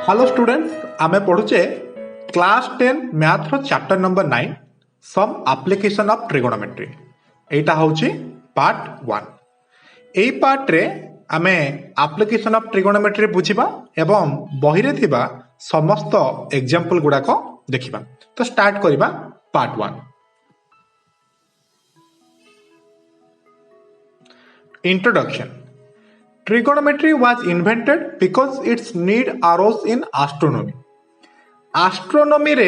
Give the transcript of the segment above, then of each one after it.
Hello students, आमे पढ़ुचे class 10 math रो chapter number 9 some application of trigonometry. एटा होची पार्ट 1। एई पार्ट रे आमे एप्लीकेशन ऑफ ट्रिगोनोमेट्री बुझिबा एवं बही रे थिबा समस्त एग्जांपल गुडा को देखिबा। तो स्टार्ट करिबा part 1। Introduction. Trigonometry was invented because its need arose in astronomy. Astronomy रे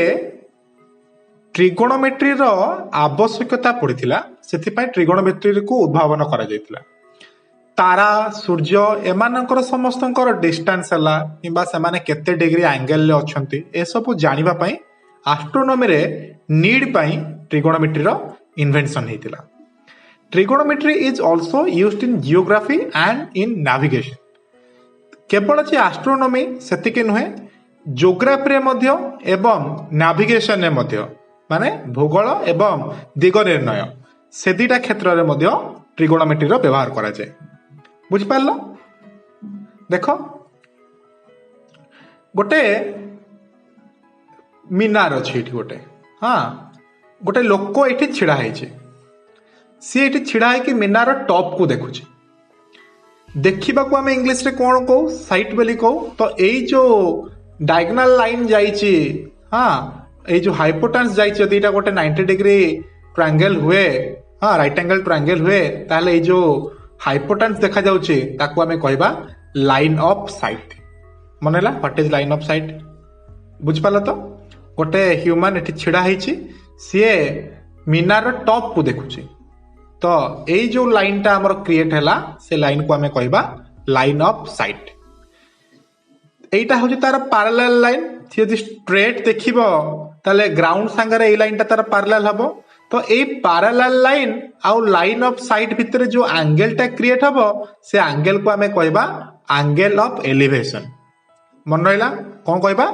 ट्रिगोनोमेट्री रो आवश्यकता पड़िथिला, सेथिपाई ट्रिगोनोमेट्री को उद्भावन करा जायतिला। तारा सूर्य एमानकर समस्तकर डिस्टेंस हला किबा सेमाने केते डिग्री एंगल ले अछंती ए सब जानिबा पई एस्ट्रोनॉमी रे नीड पई ट्रिगोनोमेट्री रो इन्वेंशन हेतिला। Trigonometry is also used in geography and in navigation. केवल जे एस्ट्रोनॉमी सेतिके नुहे, जियोग्राफी रे मध्य एवं नेविगेशन रे मध्य माने भूगोल एवं दिग निर्णय से दुटा क्षेत्र रे मध्य ट्रिगोनोमेट्री रो व्यवहार करा जाय। बुझ पारलो? देखो गोटे मीनार अछि एठी गोटे, हां गोटे लोक एठी छिड़ा हैछि। सी एठी छिड़ा है कि मीनार टॉप को देखुची। देखिबा को हम इंग्लिश रे कोन को साइट बेली को, तो एई जो डायगोनल लाइन जाईची, हां एई जो हाइपोटेन्स जाईची, यदि एटा गोटे 90 डिग्री ट्रायंगल हुए, हां राइट एंगल ट्रायंगल हुए, ताले एई जो हाइपोटेन्स देखा जाउची ताको हमें कहबा लाइन ऑफ साइट। मनला what is line of site? बुझ पाला? तो गोटे ह्यूमन एठी छिड़ा हैची, सीए मीनार टॉप को देखुची। तो एई जो लाइन टा हमर क्रिएट हैला, से लाइन को हमें कहबा लाइन ऑफ साइट। एईटा होची तार पैरेलल लाइन। सी यदि स्ट्रेट देखिबो ताले ग्राउंड संगे एई लाइन टा तार पैरेलल हबो। तो एई पैरेलल लाइन आउ लाइन ऑफ साइट भितर जो एंगल टा क्रिएट हबो, से एंगल को हमें कहबा एंगल ऑफ एलिवेशन। मन रहला कोन कहबा?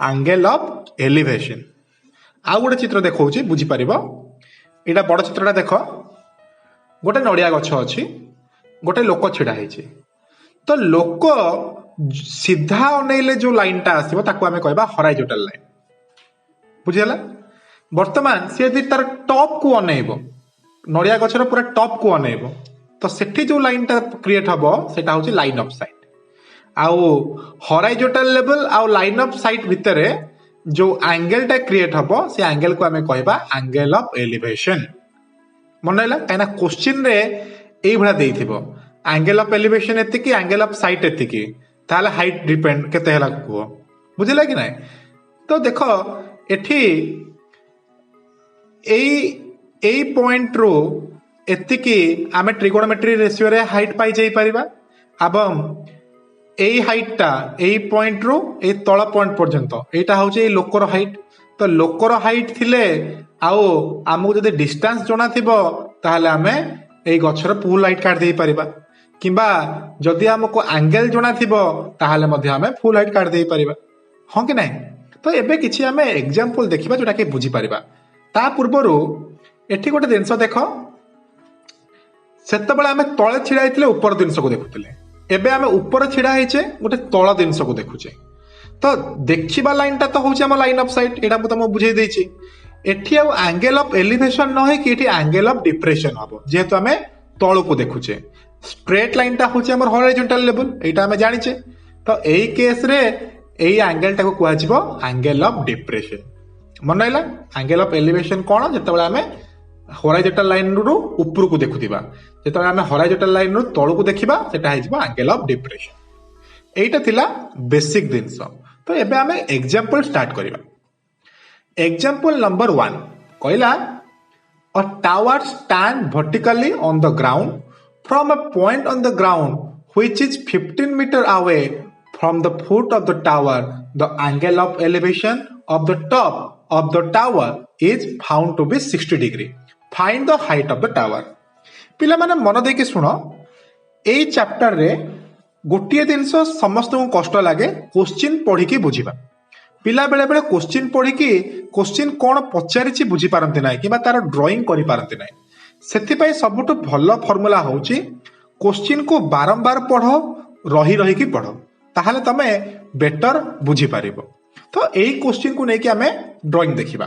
Angle of elevation. आउ गोटे चित्र देखौची, बुझी परिबो। एटा बड़ चित्रटा देखो। गोटे नड़िया गछ अच्छी, गोटे लोक छिड़ा है। तो लोक सीधा अनेले जो लाइन टा आसीबो ताको हमें कहबा हॉरिजॉन्टल लाइन। बुझिला? वर्तमान से यदि तार टॉप को अनेइबो, नड़िया गछर पूरा टॉप को अनेइबो, तो सेठी जो लाइन टा क्रिएट हबो सेटा होची लाइन ऑफ साइट। आउ हॉरिजॉन्टल लेवल आउ लाइन ऑफ साइट भितरे जो एंगल टा क्रिएट हबो, से एंगल को हमें कहबा एंगल ऑफ एलिवेशन। मन है कहीं क्वेश्चन रे एई भला देइथिबो एंगल ऑफ एलिवेशन एतिकी, एंगल ऑफ साइट एतिकी, ताले हाइट डिपेंड केते हला को। बुझिला कि नहीं? तो देखो एठी एई पॉइंट रो एतिकी आमे ट्रिगोनोमेट्री रेशियो रे हाइट पाई जाई परिबा। एवं एई हाइट टा एई पॉइंट रो एई तळ पॉइंट पर्यंत एटा होचे एई लोकर हाइट। तो लोकर हाइट थिले आउ आमको जदि डिस्टेंस जଣା थिबो, ताहले आमे एई गछर फुल हाइट काट देई परिबा। किबा जदि हमको एंगल जଣା थिबो, ताहले मध्ये आमे फुल हाइट काट देई परिबा। हां कि नहीं? तो एबे किछि आमे एग्जांपल देखिबा जोटा के बुझी परिबा। ता पूर्वरु एठी गोटे दिनस देखो, सेते बेले आमे तळे छिड़ा हितले ऊपर दिनस को देखुतले। एबे आमे ऊपर छिड़ा हिचे गोटे तळ दिनस को देखुचे। तो देखिबा लाइन टा तो होची हम लाइन ऑफ साइट। एटा मु बुझाई देछि। एठी आउ एंगल ऑफ एलिवेशन न है कि एठी एंगल ऑफ डिप्रेशन हबो, जेहेतु हमें तळ को देखुचे। स्ट्रेट लाइन टा होची हमर हॉरिजॉन्टल लेवल, एटा हमें जानिचे। तो एई केस रे एई एंगल टा को कुआ जिवो एंगल ऑफ डिप्रेशन। मन हैला एंगल ऑफ एलिवेशन कोन? जेतेबेले हमें हॉरिजॉन्टल लाइन रो ऊपर को देखुतिबा, जेतेबेले हमें हॉरिजॉन्टल लाइन रो तळ को देखिबा, सेटा हे जिवो एंगल ऑफ डिप्रेशन। एटा थिला बेसिक दिनस। तो एबे हमें एग्जांपल स्टार्ट करिबा। एग्जांपल नंबर 1 कहला, a tower stand vertically on the ground from a point on the ground which is 15 meter away from the foot of the tower. The angle of elevation of the top of the tower is found to be 60 degree. Find the height of the tower. पिला माने मन देके सुनो, एई chapter रे गोटिए जिनस समस्त को कष्ट लगे क्वेश्चन पढ़ी की बुझीबा। पिला बेले बेले क्वेश्चन पढ़ी की क्वेश्चन कोन पचारिछि बुझी पारंती नाही किबा तार ड्राइंग करि पारंती नाही। सेथि पई सबटु भलो फार्मूला होउची क्वेश्चन को बारंबार पढ़ो, रही रही की पढ़ो, ताहले तमे बेटर बुझी पारिबो। तो एई क्वेश्चन को नेकी आमे ड्राइंग देखिबा।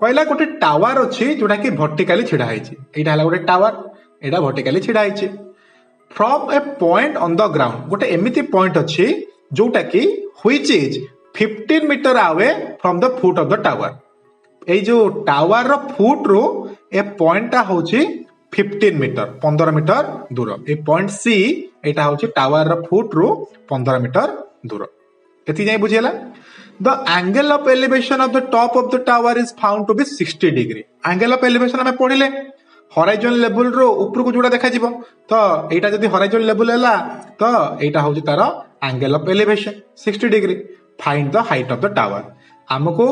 कहला गोटे टावर अछि जोटा कि वर्टिकली छिड़ा हैछि, एटा हला गोटे टावर, एटा वर्टिकली छिड़ा हैछि। From a point on the ground, गोटे एमिति पॉइंट अछि जोटा कि which is 15 metre away from the foot of the tower. ए जो टावर रो फुट रो ए पॉइंट टा होछि 15 मीटर, 15 मीटर दूर। ए पॉइंट सी एटा होछि टावर रो फुट रो 15 मीटर दूर। एति जाय बुझियला। The angle of elevation of the top of the tower is found to be 60 degree. Angle of elevation हमें पढ़िले horizon level रो ऊपर को जोड़ा देखा जिवो, तो एटा जदी horizon level हैला तो एटा होछि तारो angle of elevation 60 degree. Find the height of the tower. हमको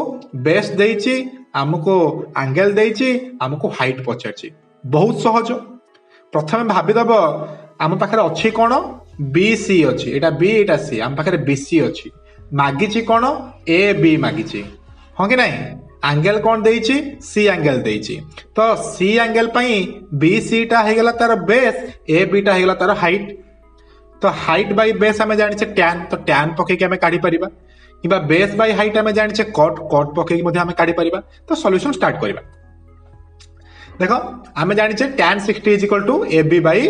बेस देइछि, हमको एंगल देइछि, हमको हाइट पचारछि। बहुत सहज। प्रथमे भाबी दबो हम पाखरे अछि कोन, BC अछि, एटा B एटा C, हम पाखरे BC अछि। मागिछि कोन, ए बी मागिछि, हाँ कि नहीं। एंगल कोन देइछि, सी एंगल देइछि, तो सी एंगल पई बी सी टा हे गेला तार बेस, ए बी टा हे गेला तार हाइट। तो हाइट बाय बेस हमें जानिछे tan, तो tan पके के हमें काढी परिबा, किबा बेस बाय हाइट हमें जानिछे cot, cot पके के मध्ये हमें काढी परिबा। तो सॉल्यूशन स्टार्ट करिबा। देखो हमें जानिछे tan 60 is equal to A B by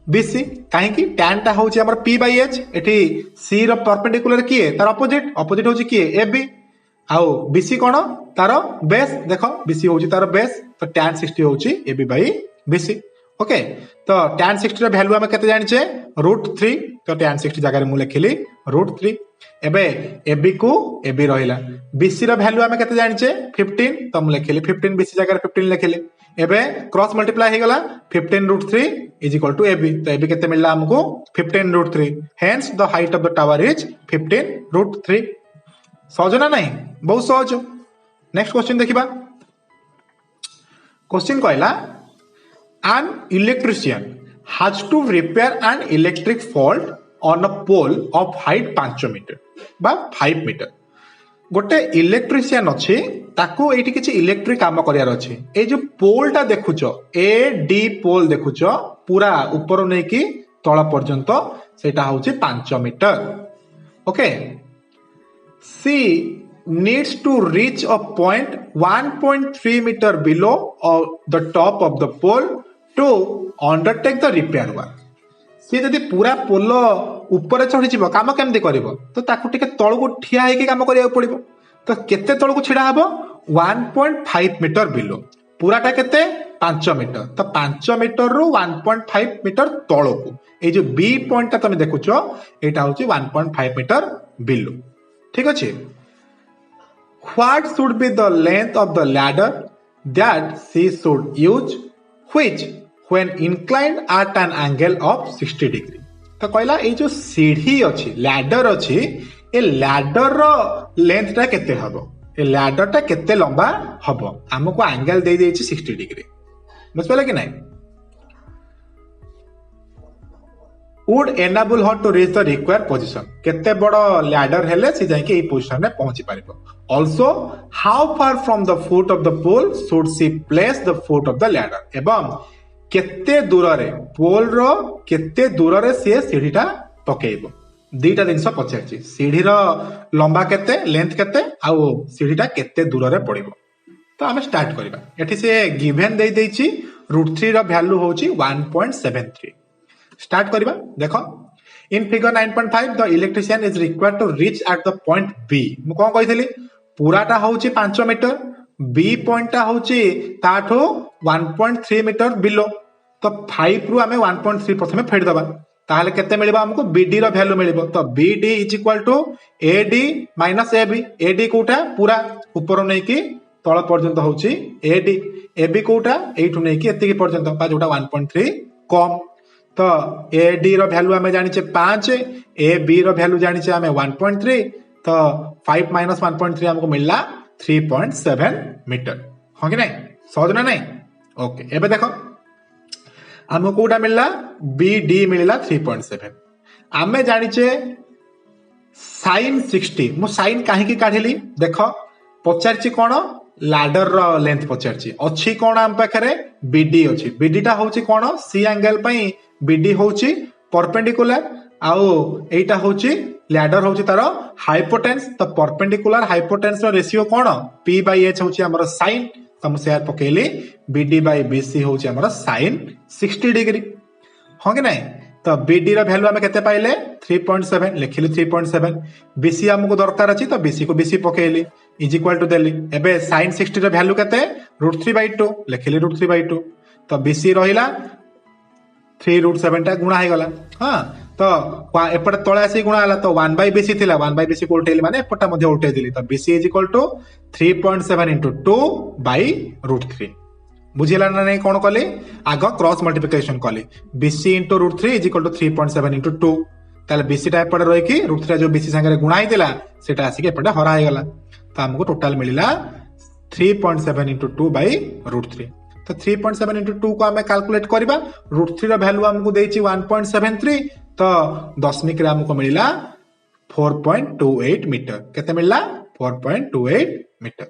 BC, कहीं tan टा होची हमर P by H, एठी C रो परपेंडिकुलर किए तार ऑपोजिट, ऑपोजिट होची किए AB, आउ BC कोन तार बेस। देखो BC होची तार बेस, तो tan 60 होची AB by BC। ओके, तो tan 60 रो वैल्यू हम केते जानिछे √3, तो tan 60 जगह रे मु लिखिली √3। एबे AB को AB रहिला, BC रो वैल्यू हम केते जानिछे 15, तो मु लिखिली 15, BC जगह रे 15 लिखिली। एबे क्रॉस मल्टीप्लाई हे गला 15√3 इज इक्वल टू AB, तो AB केते मिलला हमको 15√3, hence the height of the tower is 15√3। सहज ना नहीं, बहुत सहज। नेक्स्ट क्वेश्चन देखिबा। क्वेश्चन कहला an electrician has to repair an electric fault on a pole of height 5 metre बा 5 मीटर। गोटे इलेक्ट्रिशियन अछि, ताको एठी किछि इलेक्ट्रिक काम करियार अछि। ए जो पोल टा देखुचो, ए डी पोल देखुचो, पूरा ऊपर नै कि तळ पर्यंत सेटा होछि 5 metre. Okay, she needs to reach a point 1.3 metre below the top of the pole to undertake the repair work. She जदि पूरा पोल ऊपर चढ़ी जीव काम केमती करिवो, तो ताकू टिके तळकू ठिया हेके काम करिया पड़िबो। तो केते तळकू छिडा हबो 1.5 मीटर बिलो, पूराटा केते 5 मीटर, तो 5 मीटर रु 1.5 मीटर तळकू। ए जो बी पॉइंट ता तमे देखुचो, एटा होची 1.5 मीटर बिलो। ठीक अछि। What should be the length of the ladder that she should use which when inclined at an angle of 60 degree। तो कहला ए जो सीढ़ी अछि, लैडर अछि, ए लैडर रो लेंथ टा केते हबो, ए लैडर टा केते लंबा हबो, हमको एंगल दे देछि 60 डिग्री। बुझ पाले कि नहीं। would enable her to reach the required position, केते बड़ लैडर हेले से जाय के ए पोजीशन में पहुंची पारिबो। also how far from the foot of the pole should she place the foot of the ladder, एवं केते दूर रे पोल रो केते दूर रे से सीढ़ीटा पकेइबो। दीटा जिनस पचारछि, सीढ़ी रो लंबा केते, लेंथ केते, आउ सीढ़ीटा केते दूर रे पड़िबो। तो हमें स्टार्ट करबा। एठी से गिवन दे देछि √3 रो वैल्यू होछि 1.73। स्टार्ट करबा। देखो in figure 9.5 the electrician is required to reach at the point B. मु कोन कहितली, पूराटा होछि 5 मीटर, बी पॉइंट होछि ताठो 1.3 मीटर बिलो। तो 5 रु हमें 1.3 प्रथमे फेड दबा, ताहले केते मिलिबा हमको बीडी रो वैल्यू मिलिबो। तो BD is equal to AD minus AB. AD कोटा पूरा ऊपर नै कि तळ पर्यंत होछि एडी, एबी कोटा एठु नै कि एतिकी पर्यंत बा जोटा 1.3 कम। तो एडी रो वैल्यू हमें जानिचे 5, एबी रो वैल्यू जानिचे हमें 1.3, तो 5 माइनस 1.3 हमको मिलला 3.7 मीटर। हां कि नहीं, सहज ना नहीं। ओके, एबे देखो हमको कोटा मिलला बीडी मिलला 3.7। आमे जानिचे sin 60, मु sin काहे की काढिली, देखो पचारची कोन लैडर रो लेंथ पचारची अछि कोन हम पाखरे बीडी अछि। बीडी टा होची कोन सी एंगल पई बीडी होची परपेंडिकुलर, आउ एटा होची ल्याडर हूँ तार हाइपोटेन्स तो परपेंडिकुलर हाइपोटेन्स रेशियो कौन पी बाई एच हूँ आम साइन तो मुझे पकेली बीडी बाई बीसी हूँ आम साइन 60 डिग्री हाँ कि नहीं तो बीडी वैल्यू आम के पाइले 3.7 लिखिली 3.7 बीसी आमको दरकार अच्छी तो बीसी को बीसी पकेली इज इक्वाल टू देली एबे साइन 60 वैल्यू के √3/2 लिखिली √3/2 तो बीसी रहा 3√7 टा गुणा गला हाँ तो एपटे तले आसी गुणा है तो 1/BC थिला 1/BC को उल्टेली माने एपटा मध्ये उल्टेई देली तो BC is equal to 3.7 into 2/√3 बुझिला ना नहीं कौन कली आग क्रॉस मल्टिप्लिकेशन कली BC into √3 is equal to 3.7 into 2 ताले BC टा एपटे रही कि √3 जो BC संगे गुणा हिला सेटा आसी के एपटे हरा गला तो हमको टोटल मिलिला 3.7 into 2/√3 तो 3.7 into 2 को हमें कैलकुलेट करबा √3 रो वैल्यू हमको देछि 1.73 तो दशमिक रे हमको मिलिला 4.28 मीटर केते मिलला 4.28 मीटर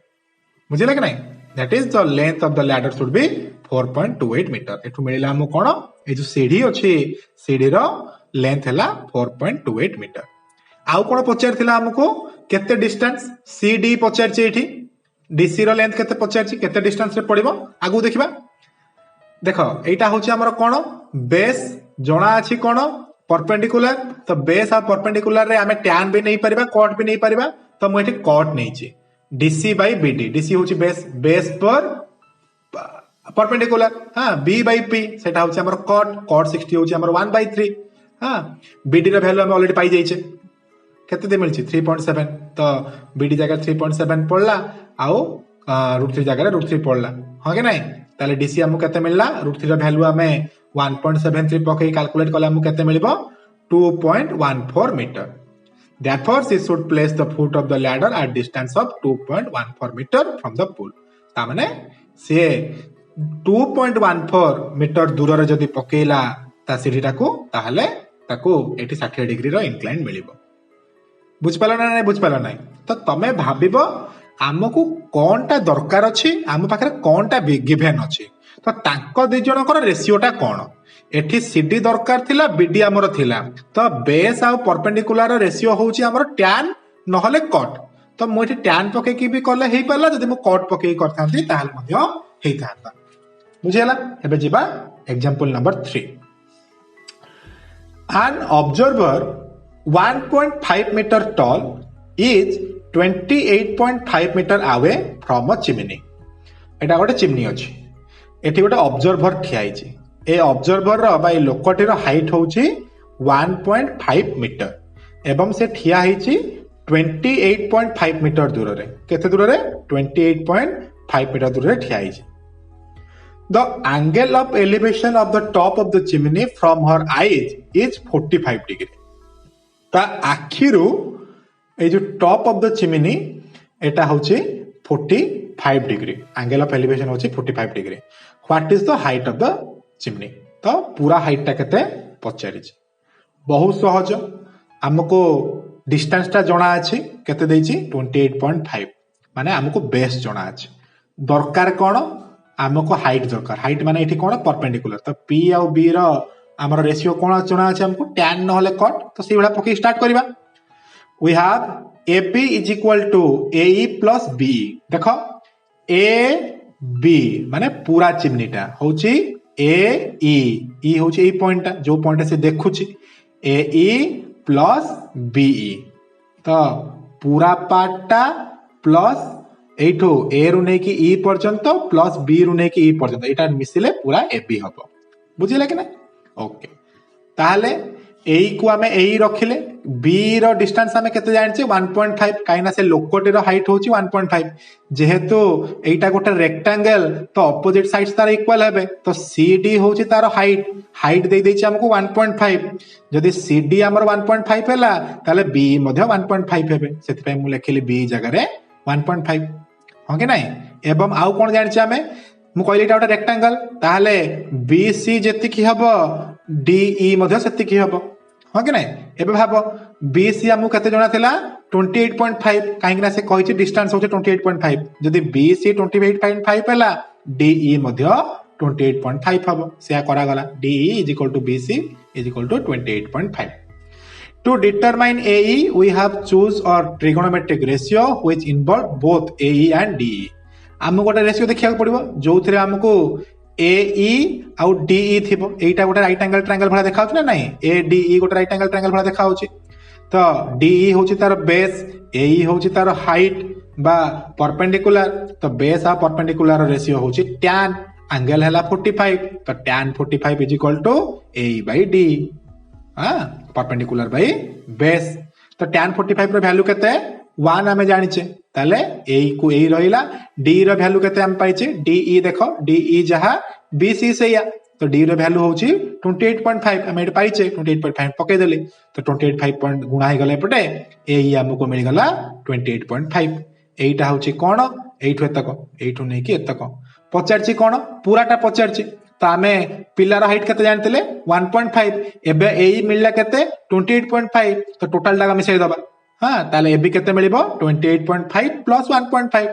बुझिला कि नहीं that is the length of the ladder should be 4.28 metre एठु मिलिला हमको कोन ए जो सीढ़ी अछि सीढ़ी रो लेंथ हला 4.28 मीटर आउ कोन पचार थिला हमको केते डिस्टेंस CD पचार छि एठी DC रो लेंथ केते पचार छि केते डिस्टेंस रे पड़िबो आगु देखिबा देखो एटा होछि हमर कोन बेस जणा अछि कोन परपेंडिकुलर तो बेस आ परपेंडिकुलर रे हमें टैन भी नहीं परिबा कॉट भी नहीं परिबा तो मु एठी कॉट नहीं छि DC बाय BD DC होछि बेस बेस पर परपेंडिकुलर हां B बाय P सेटा होछि हमर कॉट 60 होछि हमर 1/3 हां BD रो वैल्यू हम ऑलरेडी पाई जाई छे केते दे मिलछि 3.7 तो BD जगह 3.7 पड़ला आउ √3 जगह √3 पड़ला हां के नहीं ताले DC हमको केते मिलला √3 रो वैल्यू हमें 1.73 पके कैलकुलेट कला हमको केते मिलिबो 2.14 metre therefore she should place the foot of the ladder at distance of 2.14 meter from the pool ता माने से 2.14 मीटर दूर रे जदी पकेला ता सीढ़ीटा को ताहले ताको 60 डिग्री रो इंक्लाइन मिलिबो बुझ पालो ना बुझ पालो ना तो तमे भाबिबो आमको कोनटा दरकार अछि आम पाखरे कोनटा गिवन अछि तो तांको दि जनकर रेशियोटा कोन एठी CD दरकार थिला BD हमर थिला तो बेस आ परपेंडिकुलर रेशियो होउची हमर tan नहले कट तो मु एठी tan पके की भी करले हेई परला जदी मु कट पके करथांती ताहले मध्य हेई थांता बुझियला एबे जिबा example number 3 an observer 1.5 meter tall is 28.5 meter away from a chimney एटा गोटे चिमनी अछि एठी गोटे ऑब्जर्वर ठिया आइछि a observer row bye लोकटी row height होउछि 1.5 metre एवं से ठिया आइछि 28.5 मीटर दूर रे केते दूर रे 28.5 मीटर दूर रे ठिया आइछि the angle of elevation of the top of the chimney from her eyes is 45 degree ता आखिरु ए जो टॉप ऑफ द चिमनी एटा होउछि 45 डिग्री एंगल ऑफ एलिवेशन होउछि 45 degree what is the height of the chimney तो पूरा height टा केते पचारि छि बहुत सहज हमको डिस्टेंस टा जणा अछि केते देछि 28.5 माने हमको बेस जणा अछि दरकार कोन हमको हाइट दरकार हाइट माने एठी कोन परपेंडिकुलर तो P और B रो हमर रेशियो कोन जणा अछि हमको tan न होले कट तो सेही बडा पके स्टार्ट करबा we have AP is equal to AE plus BE देखो AB माने पूरा चिमनीटा होची AE E होची ए पॉइंट जो पॉइंट से देखुची AE plus BE तो पूरा पार्टटा प्लस एठो A रु नै कि E पर्यंत प्लस B रु नै कि E पर्यंत एटा मिसिले पूरा AB हबो बुझिला कि ना ओके ताहले A को हमें A रखिले B रो डिस्टेंस हमें केते जानि छै 1.5 काइना से लोकोटी रो हाइट होची 1.5 जेहेतु एटा गोटे रेक्टेंगल तो ऑपोजिट साइड्स तार इक्वल हेबे तो CD होची तार हाइट हाइट दे दैछि हमको 1.5 जदि CD हमर 1.5 हैला ताले B मध्ये 1.5 हेबे सेति पय मु लेखिली B जगह रे 1.5 हो कि नहीं एवं आउ कोन जानि छै हमें मु कहली एटा गोटे रेक्टेंगल ताले BC जेति की हबो DE मध्ये सेति की हबो हाँ कि नहीं एबे भाबो BC हमु केते जणा थिला 28.5 काहे कि से कहि छि डिस्टेंस होचे 28.5 जदि BC 28.5 हैला DE मध्ये 28.5 हबो सेया करा गला DE BC 28.5 To determine AE, we have choose a trigonometric ratio which involve both AE and DE. आमको गोटे रेशियो देखा पड़ो जो थे आमको AE आउ DE थी एटा गोटे राइट एंगल ट्रायंगल भाया देखा ना नहीं ADE गोटे राइट एंगल ट्रायंगल भाया देखा तो DE होची तार बेस AE होची तार हाइट बा परपेंडिकुलर तो बेस आ परपेंडिकुलर रेशियो होची tan एंगल हैला 45 तो tan 45 is equal to AE बाय DE परपेंडिकुलर बाय बेस तो tan 45 रो वैल्यू केते 1 आमे जानिचे ताले A को A रहिला D रो वैल्यू केते हम पाइचे DE देखो DE जहा BC से या तो D रो वैल्यू होची 28.5 हम एट पाइचे 28.5 पके देली तो 28.5 पॉइंट गुणा हे गले पटे AE हमको मिल गला 28.5 एटा होची कोन एठु एतको नै कि एतको पचारची कोन पूराटा पचारची तो आमे पिलार हाइट केते जानतिले 1.5 एबे एई मिलला केते 28.5 तो टोटल डागा मिसै दबा हां ताले एबी केते मिलिबो 28.5 प्लस 1.5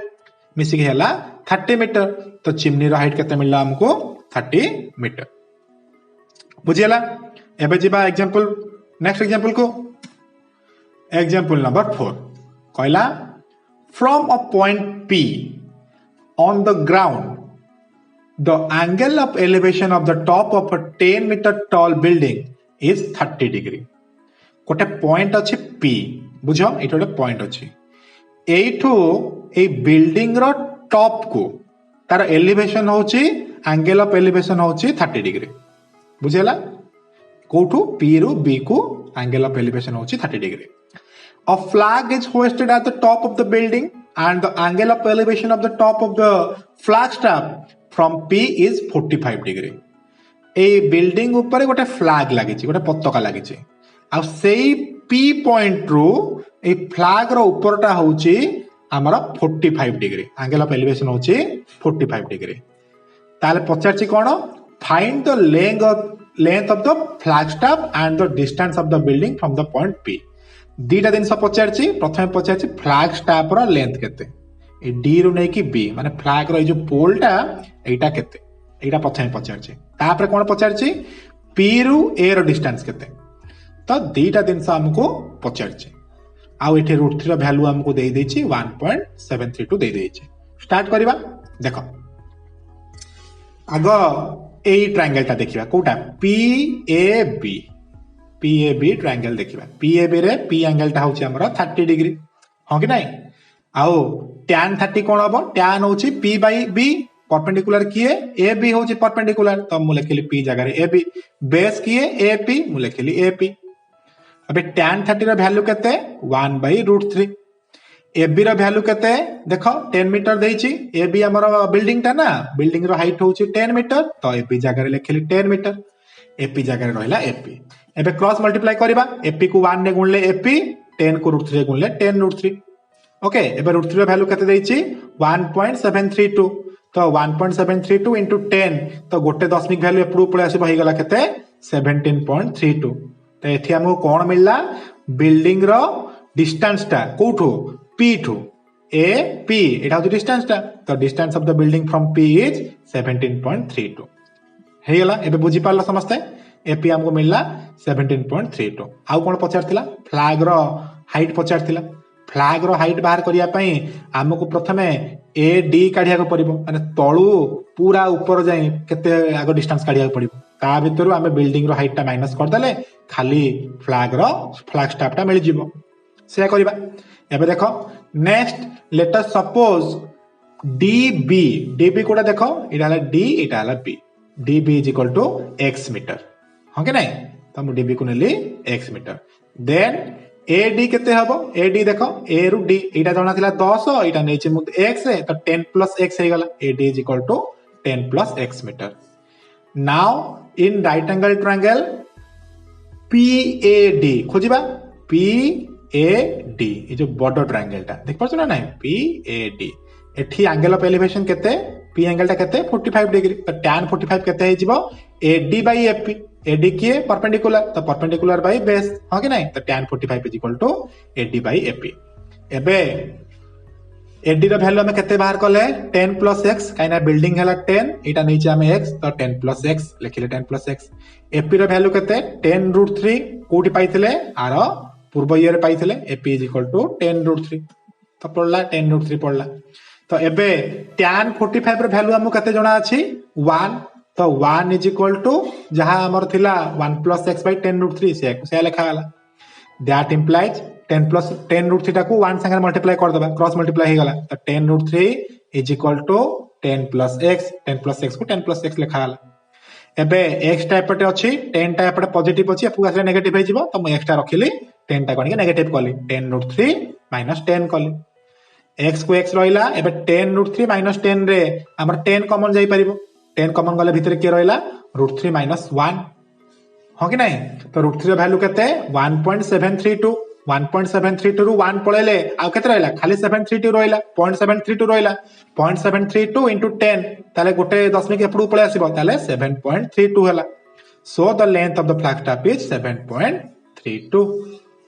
मिसी के हला 30 मीटर तो चिमनी रो हाइट केते मिलला हमको 30 मीटर बुझियला एबे जिबा एग्जांपल नेक्स्ट एग्जांपल को एग्जांपल नंबर 4 कहला from a point P on the ground the angle of elevation of the top of a 10 meter tall building is 30 degree कोटे पॉइंट अछि P बुझो एटा गोटे पॉइंट अछि एठो ए बिल्डिंग रो top को तार elevation होची एंगल ऑफ एलिवेशन होची 30 डिग्री बुझेला कोठो P रो B को एंगल ऑफ एलिवेशन होची 30 degree a flag is hoisted at the top of the building and the angle of elevation of the top of the flag staff from P is 45 degree A building ऊपर गोटे flag लागि गोटे पताका लागि आ सेई P point रो ए flag रो ऊपरटा होची हमर 45 degree angle of elevation होची 45 डिग्री ताले पचारची कोन find the length of the flag staff and the distance of the building from the point P दीटा दिन पचारची प्रथम पचारची फ्लैग स्टाफ रो लेंथ केते ए डी रो नै कि बी माने फ्लैग रो ए जो पोलटा एटा केते एटा प्रथम पचारची तापर कोन पचारची पी रो ए रो डिस्टेंस केते तो दीटा दिन हमको पचारची आउ एठे √3 रो वैल्यू हमको दे देछि 1.732 दे देछि स्टार्ट करबा देखो आगो ए ट्रायंगल ता देखिबा कोटा PAB ट्रायंगल देखिबा PAB रे P एंगल ता होची हमरा 30 डिग्री हो कि नै आउ tan 30 कोन हबो tan होची P बाय B परपेंडिकुलर किए AB होची परपेंडिकुलर तो मु लिखली P जगह रे AB बेस किए AP मु लिखली AP अबे tan 30 रो वैल्यू केते 1/√3 AB रो वैल्यू केते देखो 10 मीटर देइची AB हमरो बिल्डिंग ता ना बिल्डिंग रो हाइट होची 10 मीटर तो AB जगह रे लिखली 10 मीटर AP जगह रे रहला AP एबे क्रॉस मल्टीप्लाई करबा AP को 1 ने गुणले AP 10 को √3 रे गुणले 10√3 ओके एबे √3 रो वैल्यू केते देइची 1.732 तो 1.732 into 10 तो गोटे दशमिक वैल्यू एपडू पळे आसी बहि गला केते 17.32 तो एथि हमको कोन मिलला बिल्डिंग रो डिस्टेंस ता कोठो P टू AP एटा हो डिस्टेंस ता तो distance of the building from P is 17.32 हे गला एबे बुझी पारला समझते AP हमको मिलला 17.32 आउ कोन पचार थिला फ्लैग रो हाइट पचार थिला फ्लैग रो हाइट बाहर करिया पई हमको प्रथमे AD काढिया को पड़िबो माने तळु पूरा ऊपर जाई केते आगो डिस्टेंस काढिया को पड़िबो ता भितरु हमें बिल्डिंग रो हाइट ता माइनस कर देले खाली फ्लैग स्टाफ ता मिल जिवो से करबा एबे देखो next let us suppose DB कोडा देखो इटा हला D इटा हला B DB is equal to x meter हां के नै त हम DB को नेली x मीटर देन AD केते हबो AD देखो A रु D इटा जणा थिला 10 इटा नेछि मु x तो 10 प्लस x हे गला AD is equal to 10 plus x meter now in right angle triangle PAD खोजिबा PAD ए जो बॉर्डर ट्रायंगल ता देख परछ ना नै PAD एठी एंगल ऑफ एलिवेशन केते P एंगल ता केते 45 डिग्री तो tan 45 केते हे जिवो AD बाय AP AD किए परपेंडिकुलर तो परपेंडिकुलर बाय बेस हां कि नै तो tan 45 is equal to AD by AP एबे AD रो वैल्यू हम केते बाहर करले 10 प्लस x काइना बिल्डिंग हला 10 एटा नीचे हम x तो 10 प्लस x लिखिले 10 प्लस x AP रो वैल्यू केते 10√3 कोठी पाइथिले आर पूर्व ईयर पाइथिले एपी इज इक्वल टू 10√3 तो पड़ला 10√3 पड़ला तो एबे tan 45 रे वैल्यू हमको केते जणा अछि 1 तो 1 इज इक्वल टू जहां हमर थिला 1 + x / 10√3 से लिखा गला दैट इंप्लाइज 10√3 टाको 1 संगे मल्टीप्लाई कर दबा क्रॉस मल्टीप्लाई हो गला तो 10√3 is equal to 10 + x 10 + x को 10 + x लिखा गला एबे x टा एपटे अछि 10 टा एपटे पॉजिटिव अछि एपु आसे नेगेटिव हे जिवो तो म x टा रखिली 10 टा कोनी नेगेटिव कली 10√3 - 10 कली x को x रहिला एबे 10√3 - 10 रे हमर 10 कॉमन जाई परिबो 10 कॉमन गले भीतर के रहिला √3 - 1 हो कि नहीं तो √3 रो वैल्यू केते 1.732 1.732 रु 1 पळेले आ केते रहिला खाली 732 रहिला 0.732 रहिला 0.732 into 10 ताले गोटे दशमिक एपडू पळे आसीबो ताले 7.32 हला so the length of the flag staff is 7.32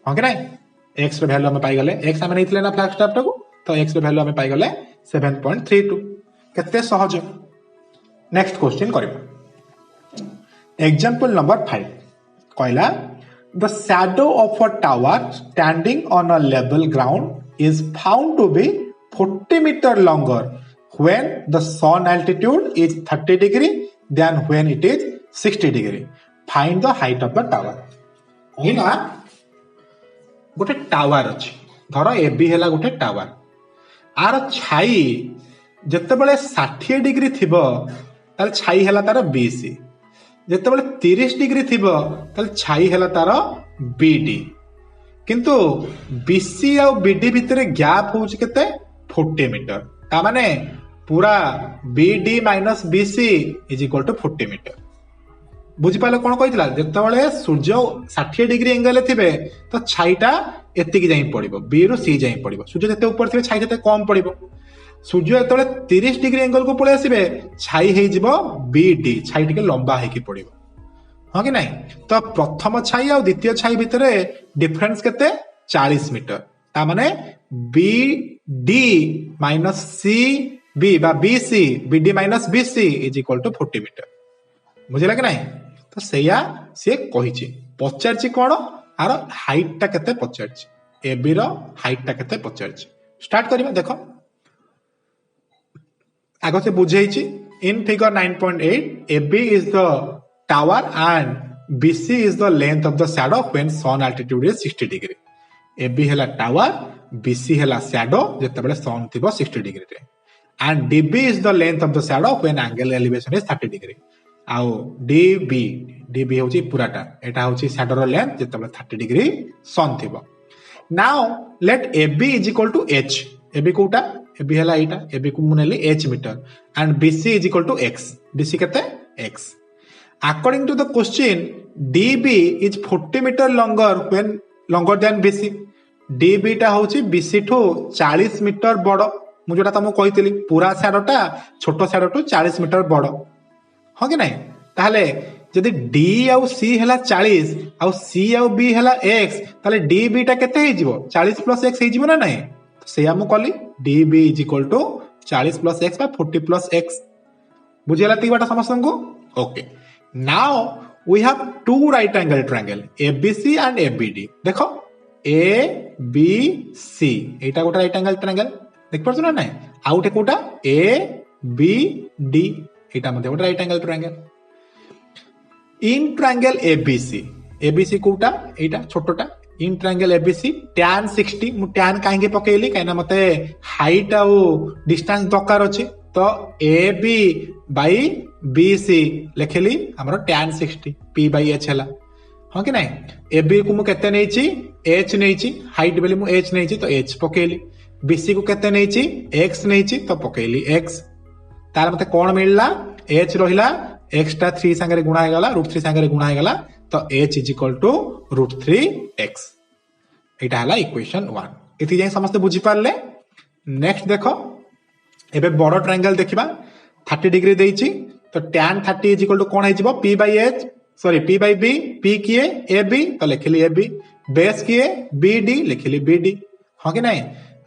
हो कि नहीं x रो वैल्यू हम पाई गले x हम नैथिले ना फ्लैग स्टाफ टाको तो x रो वैल्यू हम पाई गले 7.32 केते सहज नेक्स्ट क्वेश्चन करिबो एग्जांपल नंबर 5 कहला the shadow of a tower standing on a level ground is found to be 40 meter longer when the sun altitude is 30 degree than when it is 60 degree. Find the height of the tower. ओहिना गोटे tower अछि धर AB हैला गोटे tower are छाई जतेबेले 60 degree थिबो ताल छाई हैला तार बीसी जेतेबेले 30 डिग्री थिबो ताल छाई हैला तार बीडी किंतु बीसी आ बीडी भितरे गैप होउछ केते 40 मीटर ता माने पूरा BD - BC is equal to 40 meter बुझि पाले कोन कहितला जेतेबेले सूर्य 60 डिग्री एंगल थिबे तो छाईटा एतिकी जाई पड़िबो बी रो सी जाई पड़िबो सूर्य जते ऊपर थिबे छाई जते कम पड़िबो सूर्य जेतेबेले 30 डिग्री एंगल को पळे आसीबे छाई हेइ जिवो बीडी छाई टिके लंबा हेकि पड़िबो हाँ कि नहीं तो प्रथम छाई और द्वितीय छाई भितर डिफरेंस केते 40 मीटर ता माने बी डी - सी बी बा B C B D - B C is equal to 40 metre बुझिला कि नहीं तो सेया से कहिछि पचारछि कोन आर हाइट टा केते पचारछि ए बी रो हाइट टा केते पचारछि स्टार्ट करिबा देखो आगो से बुझेइछि in figure 9.8 AB is the tower and BC is the length of the shadow when sun altitude is 60 degree. AB हैला tower, BC हैला shadow जेतेबेले sun थिबो 60 degree रे. And DB is the length of the shadow when angle elevation is 30 degree. आउ DB होची पुराटा एटा होची shadow रो length जेतेबेले 30 degree sun थिबो. Now let AB is equal to H. AB Kota AB हैला एटा AB को मुनेली H meter and BC is equal to X. BC केते X. According to the question, DB is 40 meter longer than BC. DB टा होची BC ठो 40 metre बड़ मु जोटा तुमको कहितली पूरा शैडोटा छोटो शैडोटू 40 मीटर बड़ हो कि नहीं ताहले जदि D आउ C हैला 40 आउ C आउ B हैला X ताहले DB टा केते हे जिवो 40 + X हे जिवो ना नहीं से हम कहली DB is equal to 40 + X by 40 + X बुझिला ती बाटा समस्तन को okay now we have two right angle triangle ABC and ABD देखो ABC एटा गोटा राइट एंगल ट्रायंगल देख परछ ना नहीं आउटे कोटा ABD एटा मध्ये गोटा right angle triangle in triangle ABC कोटा एटा छोटोटा इन ट्रायंगल ABC tan 60 मु tan काहे पकेली काइना मते हाइट आ डिस्टेंस दरकार अछि तो AB by BC लेखली हमरो tan 60 P by H हला हां कि नहीं AB को मु केते नैछि H नैछि हाइट बेली मु H नैछि तो H पकेली BC को केते नैछि X नैछि तो पकेली X तार मते कोन मिलला H रहिला एक्स्ट्रा 3 संगे गुणा हे गला √3 संगे गुणा हे गला तो H is equal to √3x एटा हला इक्वेशन 1 एति जाय समस्त बुझी पारले नेक्स्ट देखो एबे बड़ ट्रायंगल देखिबा 30 डिग्री देइछि तो tan 30 is equal to कोन हे जिवो P by B P किए AB तो लिखली AB बेस किए BD लिखली BD हो कि नहीं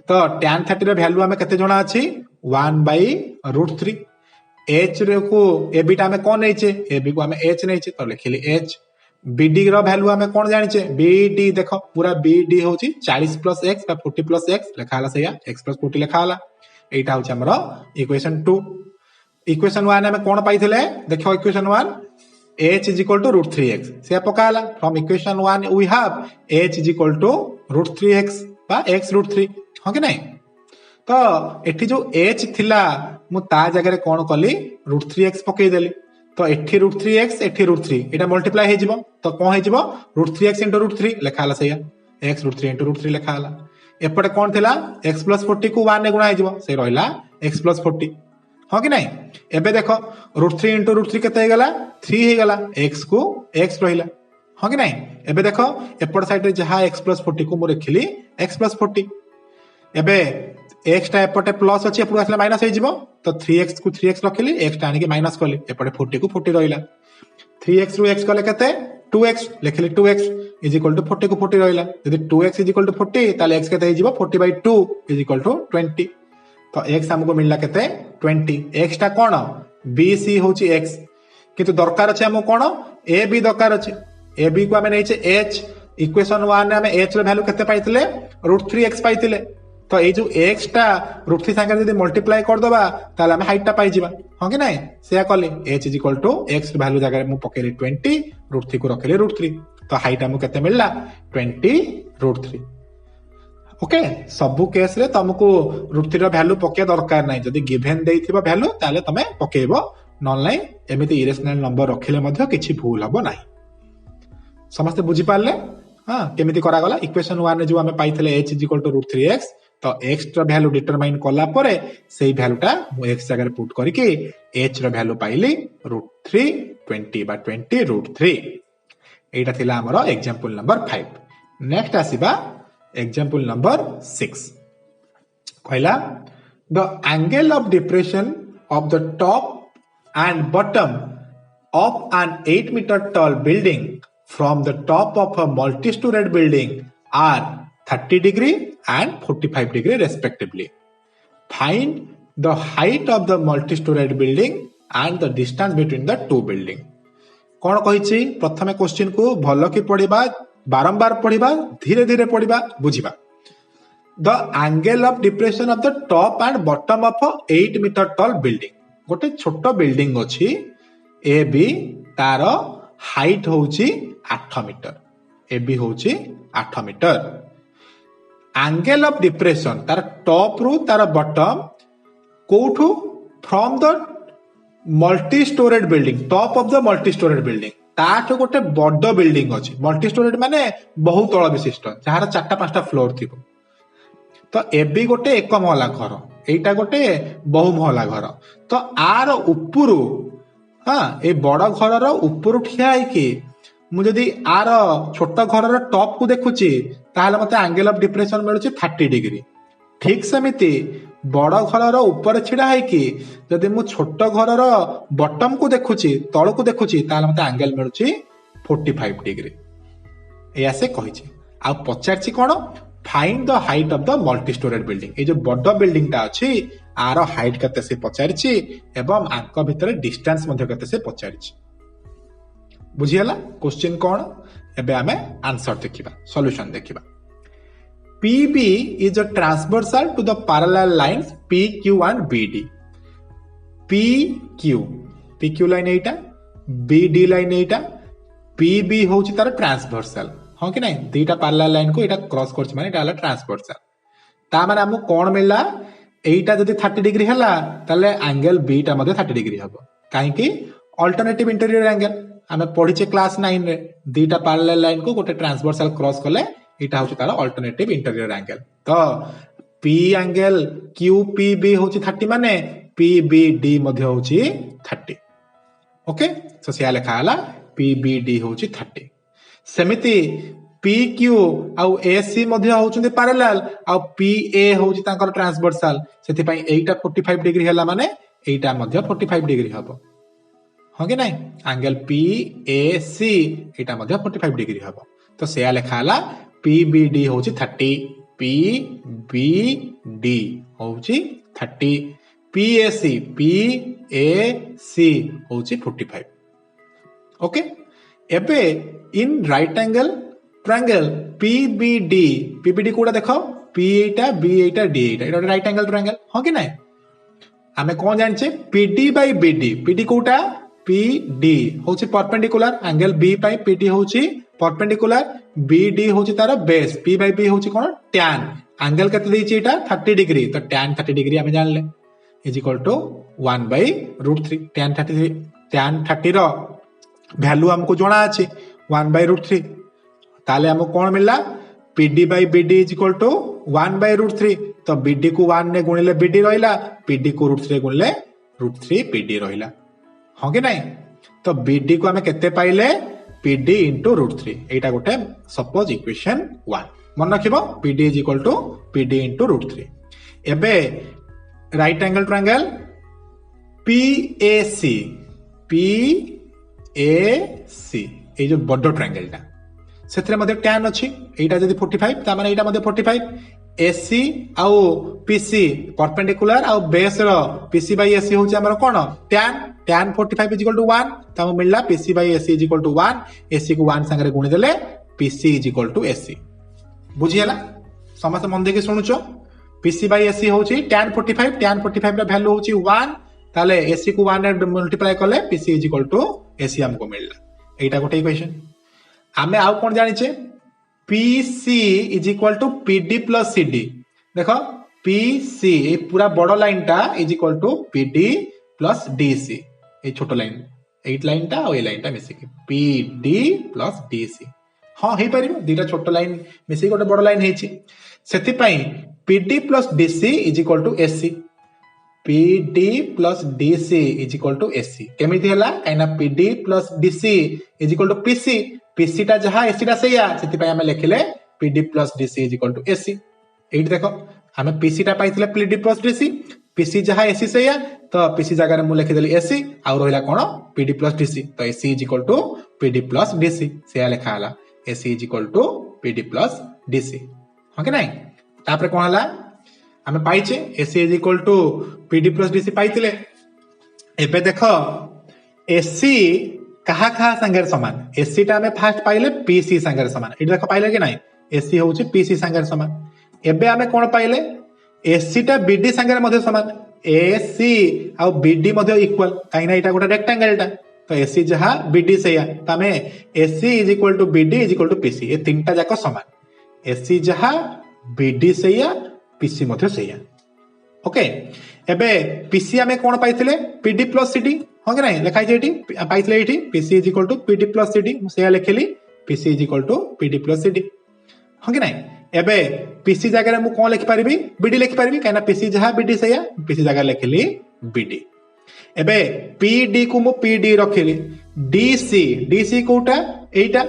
तो tan 30 रे वैल्यू हमें केते जणा अछि 1 by √3 H रे को AB टा हमें कोन नैचे AB को हमें H नैचे तो लिखली H BD रो वैल्यू हमें कौन जानिचे BD देख पूरा BD होची 40 प्लस x बा 40 प्लस x लिखा हला सैया x प्लस 40 लिखा हला एटा होची हमरो इक्वेशन 2 इक्वेशन 1 हमें कौन पाइथिले देखो equation 1 h is equal to root 3x से पकाला from equation 1 we have h is equal to root 3x बा x root 3 हो कि नहीं तो एठी जो h थिला मु ता जगह रे कोन कली root 3x पकई देली तो एठी root 3x एठी root 3 एटा मल्टीप्लाई हे जिवो तो कोन हे जिवो root 3x into root 3 लिखा हला सैया x root 3 into root 3 लिखा हला एपटे कोन थिला x plus 40 को 1 ने गुणा हे जिवो से रहिला x plus 40 हो कि नहीं एबे देखो root 3 into root 3 केते हे गला 3 हे गला x को x रहिला हो कि नहीं एबे देखो एपट साइड रे जहा x plus 40 को मु रखिली x plus 40 एबे x टा एपटे प्लस अछि एपट आसला माइनस हे जिवो तो 3x को 3x रखिली x टा आनी के माइनस करली एपटे 40 को 40 रहिला 3x रो x कले केते 2x लिखिली 2x is equal to 40 को 40 रहिला यदि 2x इज इक्वल टू 40 ताले x केते हे जिवो 40/2 इज इक्वल टू 20 तो x हमको मिलला केते 20 x टा कोन bc होची x किंतु दरकार अछि हमको कोन ab दरकार अछि ab को हमें नैचे h इक्वेशन 1 ने हमें h रो वैल्यू केते पाइतिले √3x पाइतिले तो ए जो x टा √3 संगे यदि मल्टीप्लाई कर दबा ताले हम हाइट टा पाइ जिबा हो कि नहीं सेया कली h is equal to x value जगह रे मु पकेली 20 √3 को रखले √3 तो हाइट हमको केते मिलला 20 √3 ओके सबु केस रे तुमको √3 रो वैल्यू पके दरकार नाही जदी गिवन देइथिबा वैल्यू ताले तमे पकेबो नॉन लाइन एमिति इरेशनल नंबर रखिले मध्ये किछि भूल हबो नाही समस्त बुझी पारले हां केमिति करा गला इक्वेशन 1 रे जो हमें पाइथले h is equal to √3x तो x रो वैल्यू डिटरमाइन कला परे सेही वैल्यू टा मु x जगह पुट करी के h रो वैल्यू पाइली √3 20 बा 20 √3 एटा थिला हमरो एग्जांपल नंबर 5 नेक्स्ट आसीबा एग्जांपल नंबर 6 कहला the angle of depression of the top and bottom of an 8 meter tall building from the top of a multi-storied building are 30 degree and 45 degree respectively. Find the height of the multi-storied building and the distance between the two building. कौन कहिछि प्रथमे question को भलो कि पढिबा बारंबार पढिबा धीरे धीरे पढिबा बुझिबा The angle of depression of the top and bottom of a 8 meter tall building. गोटे छोट बिल्डिंग अछि ए बी तार हाइट होउची 8 मीटर ए बी होउची 8 मीटर एंगल ऑफ डिप्रेशन तार टॉप रु तार बॉटम कोठु from the multi storeyed building top of the multi storeyed building ताठो गोटे बड़ बिल्डिंग अछि मल्टी स्टोरेड माने बहुत तळ विशिष्ट जहार 4-5टा फ्लोर थिबो तो एबी गोटे एक महला घर एटा गोटे बहु महला घर तो आर उपरु हाँ ए बड़ घर उपरु ठिया कि मुझे आर छोट घर टॉप को देखुची ताहले मते एंगल ऑफ डिप्रेशन मिलुची 30 डिग्री ठीक सेमिति बड़ घर ऊपर छिड़ा है कि जदि मु छोट घर बॉटम को देखुची तळ को देखुची ताहले मते एंगल मिलुची 45 डिग्री एया से कहिची आ पचारची कोन find the height of the multi storeyed building ए जो बड़ बिल्डिंग टा अछि आर हाइट कते से पचारची एवं आंक भितर डिस्टेंस मध्ये कते से पचारची बुझियला क्वेश्चन कोन एबे हमें आंसर देखिबा सॉल्यूशन देखिबा PB is a transversal to the parallel lines PQ and BD PQ line Etah BD line Etah PB होची तार ट्रांसवर्सल हाँ कि नहीं दीटा पैरेलल लाइन को एटा क्रॉस करछ माने एटा हला ट्रांसवर्सल ता माने हमु कोन मिलला एटा जदी 30 डिग्री हला ताले एंगल बी टा मध्ये 30 डिग्री हबो काहे कि अल्टरनेटिव इंटीरियर एंगल हमें पढिचे क्लास 9 रे दीटा पैरेलल लाइन को गोटे ट्रांसवर्सल क्रॉस करले एटा होची तार अल्टरनेटिव इंटीरियर एंगल तो P एंगल QPB होची 30 माने PBD मध्ये होची 30 ओके सो सिया लेखा हला PBD होची 30 सेमिति PQ आउ AC मध्ये होचुंदी पैरेलल आउ PA होची तांकर ट्रांसवर्सल सेति पई एटा 45 डिग्री हला माने एटा मध्ये 45 डिग्री हबो हो कि नहीं एंगल PAC एटा मध्ये 45 डिग्री हबो तो सेया लेखा हला PBD होची 30 PBD होची 30 PAC होची 45 ओके एबे इन right angle triangle PBD PBD कोडा देखो पी एटा बी एटा डी एटा एटा राइट एंगल ट्रायंगल हो कि नहीं आमे कौन जानचे पीडी बाय बीडी पीडी कोटा पीडी होची perpendicular angle B by PD होची परपेंडिकुलर बीडी होची तार बेस पी बाय बी होची कोन tan एंगल केते देछि एटा 30 डिग्री तो tan 30 डिग्री आमे जानले इज इक्वल टू 1/√3 tan 30 रो वैल्यू हमको जणा अछि 1/√3 ताले हमको कोन मिलला PD by BD is equal to 1/√3 तो बीडी को 1 ने गुणिले बीडी रहिला पीडी को √3 गुणिले √3 पीडी रहिला हो कि नहीं तो बीडी को हमें केते पाइले पीडी इंटू √3 एटा गोटे सपोज इक्वेशन 1 मन रखिबो PD is equal to PD into √3 एबे right angle triangle PAC PAC ए जो बड़ ट्रायंगल टा सेथरे मध्ये tan अछि एटा जदी 45 ता माने एटा मध्ये 45 एसी आउ पीसी परपेंडिकुलर आउ बेस रो पीसी बाय एसी होची हमर कोन tan 45 इज इक्वल टू 1 ता मिलला PC by AC is equal to 1 AC को 1 संगे गुणी देले PC is equal to AC बुझियला समस्त मन देखि सुनुचो पीसी बाय एसी होची tan 45 रा वैल्यू होची 1 ताले एसी को 1 ने मल्टीप्लाई करले PC is equal to AC हमको मिलला एटा गोटे इक्वेशन आमे आउ कोन जानि छे PC is equal to PD plus CD देखो पीसी ए पूरा बड़ लाइन टा is equal to PD plus DC ए छोटो लाइन 8 लाइन टा और ए लाइन टा मिसी के पीडी प्लस डीसी हां हे परिबो दीटा छोटो लाइन मिसी गोटे बड़ लाइन हेची सेति पई PD plus DC is equal to AC PD plus DC is equal to AC केमिति हला काइना PD plus DC is equal to PC PC टा जहा एसी टा सेया सेति पई हमें लिखले PD plus DC is equal to AC eight देखो हमें पीसी टा पाइथिले पीडी प्लस डीसी पीसी जहा एसी सेया तो पीसी जगह रे मु लिखि देली एसी आ रहिला कोन पीडी प्लस डीसी तो AC is equal to PD plus DC सेया लिखा हला AC is equal to PD plus DC हो कि नहीं तापर कोन हला हमें पाइचे AC is equal to PD plus DC पाइथिले एबे देखो एसी कहा कहा संगे समान एसी टा हमें फास्ट पाइले पीसी संगे समान एटा देखो पाइले कि नहीं एसी होची पीसी संगे समान एबे हमें कोन पाइले एसी टा बीडी संगे मध्ये समान एसी आ बीडी मध्ये इक्वल काइना एटा गोटे रेक्टेंगल टा तो एसी जहा बीडी सेया तमे AC is equal to BD is equal to PC ए तीनटा जाको समान एसी जहा बीडी सेया पीसी मध्ये सेया ओके एबे पीसी हमें कोन पाइथिले पीडी प्लस सीडी हो कि नहीं लिखाई जेटी पाइथिले एठी PC is equal to PD plus CD सेया लिखली PC is equal to PD plus CD हो कि नहीं एबे पीसी जगह रे मु कोन लिखि परिबी बीडी लिखि परिबी काइना पीसी जहा बीडी सेया पीसी जगह लिखली बीडी एबे पीडी को मु पीडी रखिली डीसी डीसी कोटा एटा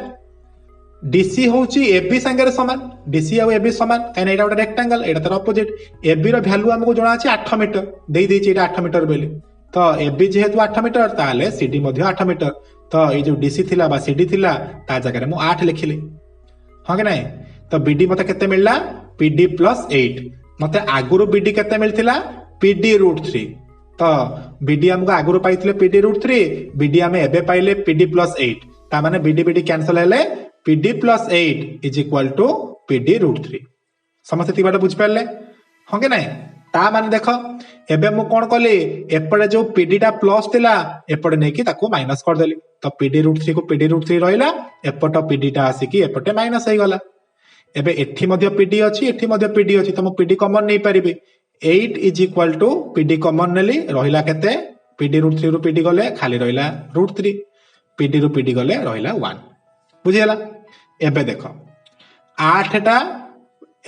डीसी होची एबी संगे समान डीसी आ एबी समान काइना एटा गोटे रेक्टेंगल एटा तर अपोजिट एबी रो वैल्यू हमको जणा अछि 8 मीटर देई देछि एटा 8 मीटर बेले तो एबी जेहेतु 8 मीटर ताले सीडी मध्ये 8 मीटर तो ए जो डीसी थिला बा सीडी थिला ता जगह रे मु 8 लिखिली हां कि नहीं तो बीडी मते केते मिलला पीडी प्लस 8 मते आगुरु बीडी केते मिलथिला पीडी √3 तो बीडी हमको आगुरु पाइथिले पीडी √3 बीडी हमें एबे पाइले पीडी प्लस 8 ता माने बीडी बीडी कैंसिल हेले PD plus 8 is equal to PD √3 समस्त ती बाटा बुझ पाले हां कि नहीं ता माने देखो एबे मु कोन कली एपडे जो पीडी टा प्लस थिला एपडे नै कि ताको माइनस कर देली तो पीडी √3 को पीडी √3 रहिला एपट पीडी टा आसी कि एपटे माइनस हे गला एबे एठी मध्ये पीडी अछि एठी मध्ये पीडी अछि त मु पीडी कॉमन नै परिबे 8 is equal to PD common नेली रहिला केते पीडी √3 रु पीडी गले खाली रहिला √3 पीडी रु पीडी गले रहिला 1 बुझियला एबे देखो 8 टा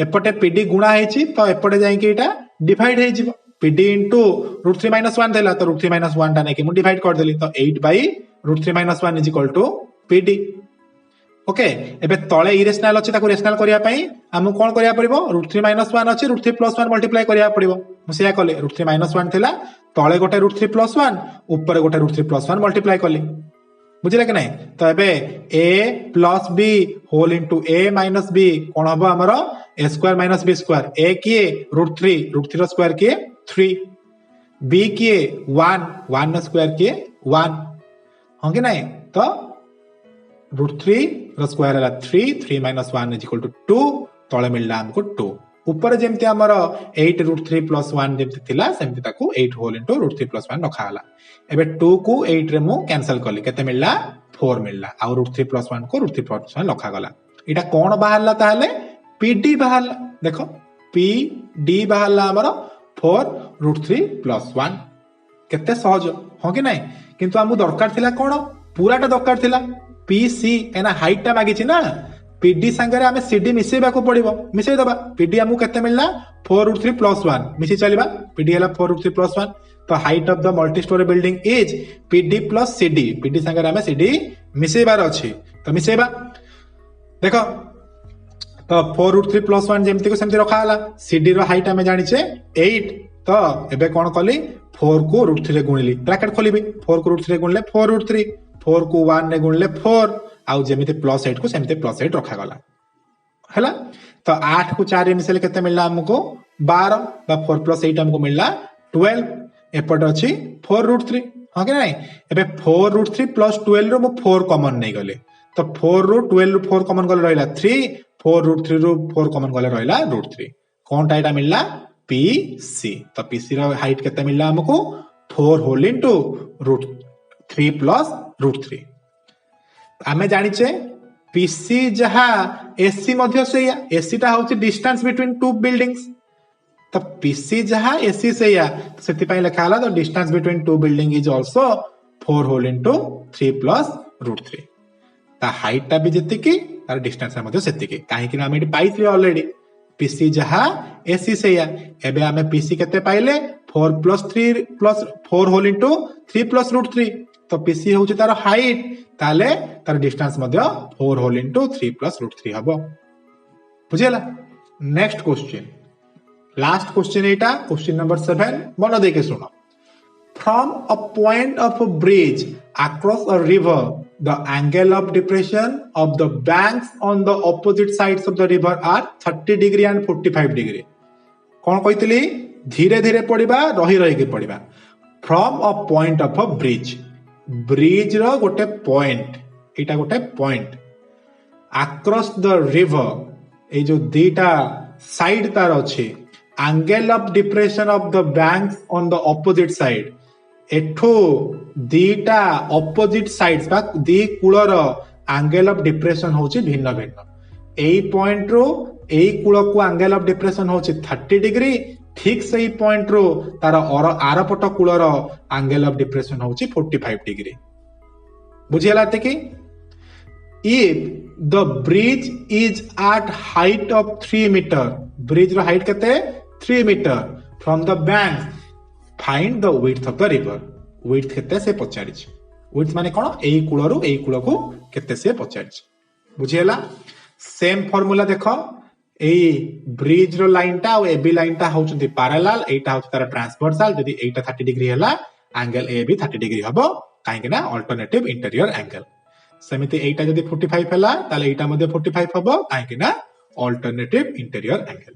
एपटे पीडी गुणा हेछि तो एपटे जाई कि एटा डिवाइड हे जिवो पीडी इनटू √3 - 1 देला तो √3 - 1 टा नै कि मु डिवाइड कर देली तो 8 by √3 - 1 is equal to PD okay एबे तळे इरेशनल अछि ताको रेशनल करिया पई हमु कोन करिया पड़िबो √3 - 1 अछि √3 + 1 मल्टीप्लाई करिया पड़िबो मु सेया कले √3 - 1 थिला तळे गोटे √3 + 1 ऊपर गोटे √3 + 1 मल्टीप्लाई कली बुझिले कि नहीं तो एबे a plus b whole into a minus b कोन हबो हमरो a square minus b square a किए √3 रो स्क्वायर किए 3 b किए 1 रो स्क्वायर किए 1 हो कि नहीं तो √3 स्क्वायर है 3 माइनस 1 इज इक्वल टू 2 तले मिलला हमको 2 ऊपर जेमती हमर 8 √3 प्लस 1 जेमती थिला सेमती ताकू 8 होल इनटू √3 प्लस 1 रखा हला एबे 2 को 8 रे मु कैंसिल करली केते मिलला 4 मिलला आ √3 प्लस 1 को √3 प्लस 1 रखा गला इटा कोन बाहरला ताहले पीडी बाहरला देखो पीडी बाहरला हमर 4 √3 प्लस 1 केते सहज हो कि नहीं किंतु हमु दरकार थिला कोन पूराटा दरकार थिला पीसी एना हाइट टा मागिछि ना पीडी संगे आमे सीडी मिसेबा को पड़िबो मिसेई दबा पीडी हमु केते मिलला 4 √3 प्लस 1 मिसी चलिबा पीडी हला 4 √3 प्लस 1 तो height of the multi storey building is PD plus CD PD संगे आमे सीडी मिसेबार अछि तो मिसेबा देखो तो 4 √3 प्लस 1 जेमती को सेमती रखा हला सीडी रो हाइट आमे जानि छे 8 तो एबे कोन कली 4 को √3 रे गुणिली ब्रैकेट खोलिबी 4 को √3 रे गुणले 4 √3 4 को 1 रे गुणले 4 आउ जेमिति प्लस 8 को सेमते प्लस 8 रखा गला हैला तो 8 को 4 रे मिसेले केते मिलला हमको 12 बा 4 प्लस 8 हमको मिलला 12 एपट अछि 4 √3 हां कि नहीं एबे 4 √3 प्लस 12 रो मो 4 कॉमन नै गले तो 4 रो 12 रो 4 कॉमन गले रहला 3 4 √3 रो 4 कॉमन गले रहला √3 कोनटा एटा मिलला पीसी तो पीसी रो हाइट केते मिलला हमको 4 होल इनटू √3 प्लस √3 आमे जानि छे पीसी जहा एसी मध्य सेया एसी टा होची डिस्टेंस बिटवीन टू बिल्डिंग्स तो पीसी जहा एसी सेया सेति पई लिखा हला तो distance between two building is also 4 whole into 3 plus √3 ता हाइट टा भी जति की तार डिस्टेंस मध्य सेति की काहे कि हम एटी पाइथि ऑलरेडी पीसी जहा एसी सेया एबे आमे पीसी केते पाइले 4 plus 3 plus 4 whole into 3 plus √3 तो पीसी होची तार हाइट ताले तार डिस्टेंस मध्य 4 होल इनटू 3 प्लस √3 हबो बुझियला नेक्स्ट क्वेश्चन लास्ट क्वेश्चन एटा क्वेश्चन नंबर 7 मन देके सुनो from a point of a bridge across a river the angle of depression of the banks on the opposite sides of the river are 30 degree and 45 degree कौन कहतली धीरे धीरे पड़िबा रही रही के पड़िबा from a point of a bridge bridge रो गोटे point एटा गोटे पॉइंट अक्रॉस द रिवर ए जो दीटा साइड तार अछि angle of depression of the banks on the opposite side एठो दीटा ऑपोजिट साइड्स बा दी कूलर एंगल ऑफ डिप्रेशन होची भिन्न भिन्न एई पॉइंट रो एई कूल को एंगल ऑफ डिप्रेशन होची 30 डिग्री ठीक सही पॉइंट रो तार आर पट कूलर एंगल ऑफ डिप्रेशन होची 45 डिग्री बुझियला ते कि if the bridge is at height of 3 meter bridge रो हाइट केते 3 meter from the bank find the width of the river width केते से पचारि विड्थ माने कोन एई कूलरो एई कूल को केते से पचारि बुझियला सेम फार्मूला देखो एई ब्रिज रो लाइन टा और एबी लाइन टा होचंती पैरेलल एटा होच तार ट्रांसवर्सल जदी एटा 30 डिग्री हला एंगल ए भी 30 डिग्री हबो काहे कि ना अल्टरनेटिव इंटीरियर एंगल समिति एटा जदी 45 हला ताले एटा मध्ये 45 हबो काहे कि ना अल्टरनेटिव इंटीरियर एंगल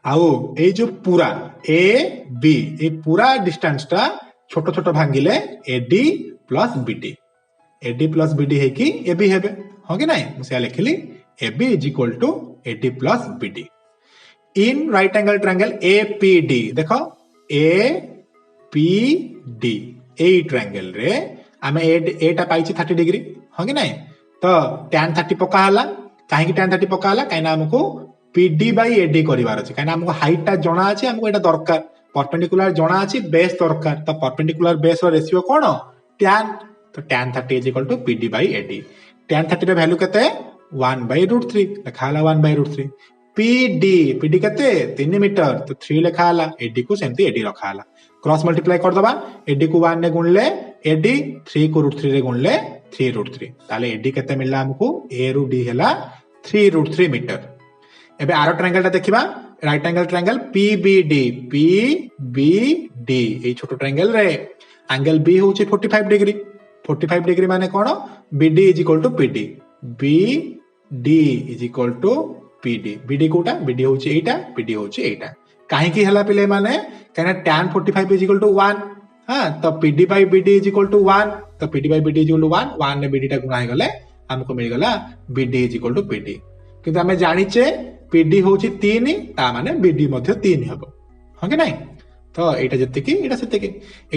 आउ ए जो पूरा ए बी ए पूरा डिस्टेंस टा छोटो छोटो भांगिले एडी प्लस बीडी है कि एबी हेबे हो कि नहीं मुसे लिखली AB is equal to AD plus BD in right angle triangle APD देखो एपीडी ए ट्रायंगल रे आमे एटा पाइछि 30 डिग्री हो कि नहीं तो tan 30 पका हला काहे कि tan 30 पका हला काहे ना हमको पीडी बाई एडी करिवार अछि काहे ना हमको हाइट टा जणा अछि हमको एटा दरकार परपेंडिकुलर जणा अछि बेस दरकार तो परपेंडिकुलर बेस रो रेशियो कोन tan तो tan 30 is equal to PD by AD tan 30 रे वैल्यू केते 1/√3 लिखा हला 1/√3 पीडी केते 3 मीटर तो 3 लिखा हला एडी को सेमती एडी रखा हला क्रॉस मल्टीप्लाई कर दबा एडी को 1 ने गुणले एडी 3 को √3 रे गुणले 3√3 ताले एडी केते मिलला हमको ए रु डी हला 3√3 मीटर एबे आरो ट्रायंगल ता देखिबा राइट एंगल ट्रायंगल पीबीडी ए छोटो ट्रायंगल रे एंगल बी होची 45 डिग्री माने कोन BD is equal to PD BD is equal to PD BD कोटा बीडी होची एटा पीडी होची एटा काहे की हला पिले माने काहे tan 45 इज इक्वल टू 1 हां तो PD by BD is equal to 1 तो PD by BD is equal to 1 1 ने बीडी टा गुणा हे गले हमको मिल गला BD is equal to PD किंतु हमें जानिचे पीडी होची 3 ता माने बीडी मध्ये 3 हबो हां कि नहीं तो एटा जत्ते की एटा सेते की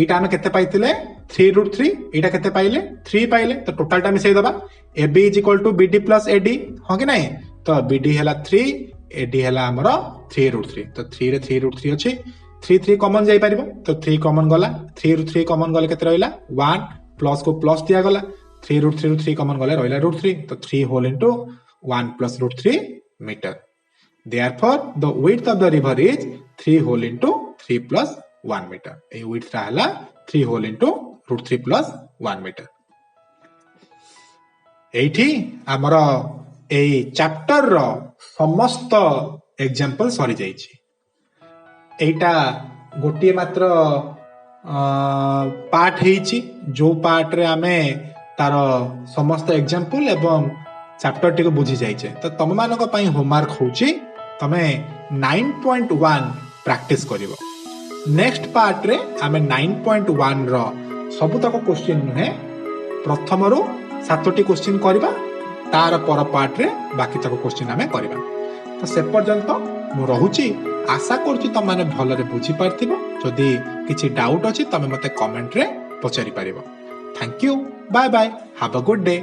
एटा हमें केते पाइतिले 3√3 एटा केते पाइले 3 पाइले तो टोटल टा मिसै दबा AB is equal to BD plus AD हां कि नहीं तो BD हला 3 AD हला हमरो 3√3 तो 3 रे 3√3 अछि 3 कॉमन जाई परिबो तो 3 कॉमन गला 3 कॉमन गले केते रहइला 1 प्लस को प्लस दिया गला 3√3 ରୁ 3 कॉमन गले रहइला √3 तो 3 whole into 1 plus √3 metre therefore the width of the river is 3 whole into 3 plus 1 meter A width रहला 3 whole into √3 plus 1 meter एठी हमरो ए चैप्टर रो समस्त एग्जांपल सरी जाईछि एटा गोटिए मात्र पार्ट हेछि जो पार्ट रे हमें तार समस्त एग्जांपल एवं चैप्टर टी को बुझी जाइछे तो तुम मानक पई होमवर्क होछि तमे 9.1 प्रैक्टिस करिवो नेक्स्ट पार्ट रे हमें 9.1 रो सब तक क्वेश्चन नुहे प्रथम रो 7टी क्वेश्चन करबा तार पर पार्ट रे बाकी तक क्वेश्चन हमें करबा तो से पर्यंत मु रहुछि आशा करछि तुम माने भलरे बुझी पारथिबो जदी किछि डाउट अछि तमे मते कमेंट रे पचारि पारिबो thank you bye bye have a good day.